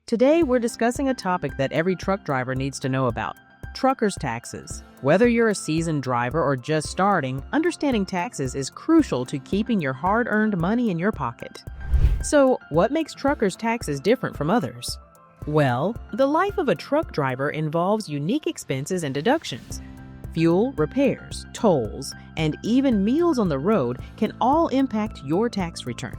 Today, we're discussing a topic that every truck driver needs to know about: truckers' taxes. Whether you're a seasoned driver or just starting, understanding taxes is crucial to keeping your hard-earned money in your pocket. So, what makes truckers' taxes different from others? Well, the life of a truck driver involves unique expenses and deductions. Fuel, repairs, tolls, and even meals on the road can all impact your tax return.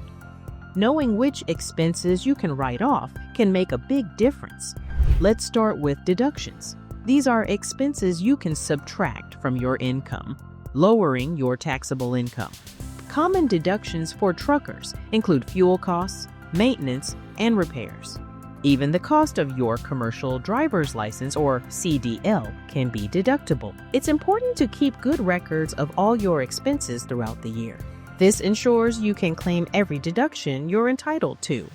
Knowing which expenses you can write off can make a big difference. Let's start with deductions. These are expenses you can subtract from your income, lowering your taxable income. Common deductions for truckers include fuel costs, maintenance, and repairs. Even the cost of your commercial driver's license, or CDL, can be deductible. It's important to keep good records of all your expenses throughout the year. This ensures you can claim every deduction you're entitled to.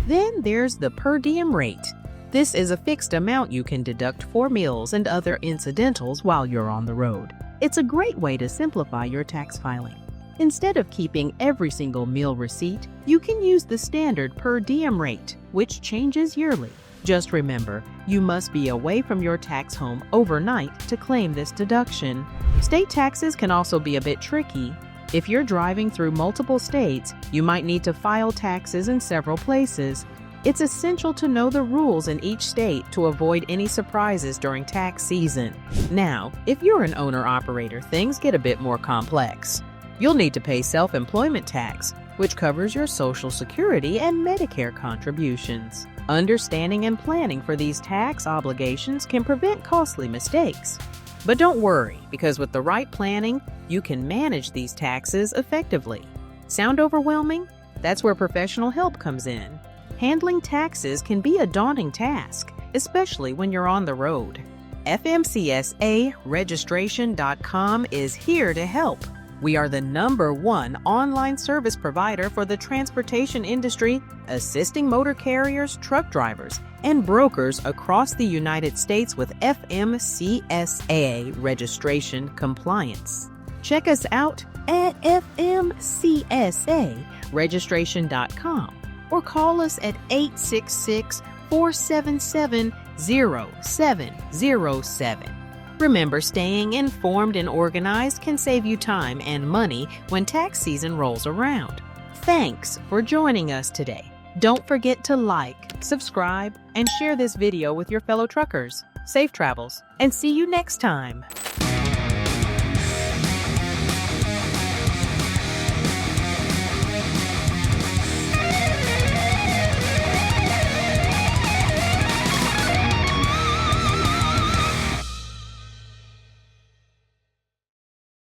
Then there's the per diem rate. This is a fixed amount you can deduct for meals and other incidentals while you're on the road. It's a great way to simplify your tax filing. Instead of keeping every single meal receipt, you can use the standard per diem rate, which changes yearly. Just remember, you must be away from your tax home overnight to claim this deduction. State taxes can also be a bit tricky. If you're driving through multiple states, you might need to file taxes in several places. It's essential to know the rules in each state to avoid any surprises during tax season. Now, if you're an owner-operator, things get a bit more complex. You'll need to pay self-employment tax, which covers your Social Security and Medicare contributions. Understanding and planning for these tax obligations can prevent costly mistakes. But don't worry, because with the right planning, you can manage these taxes effectively. Sound overwhelming? That's where professional help comes in. Handling taxes can be a daunting task, especially when you're on the road. FMCSA Registration.com is here to help. We are the #1 online service provider for the transportation industry, assisting motor carriers, truck drivers, and brokers across the United States with FMCSA registration compliance. Check us out at FMCSAregistration.com or call us at 866-477-0707. Remember, staying informed and organized can save you time and money when tax season rolls around. Thanks for joining us today. Don't forget to like, subscribe, and share this video with your fellow truckers. Safe travels, and see you next time.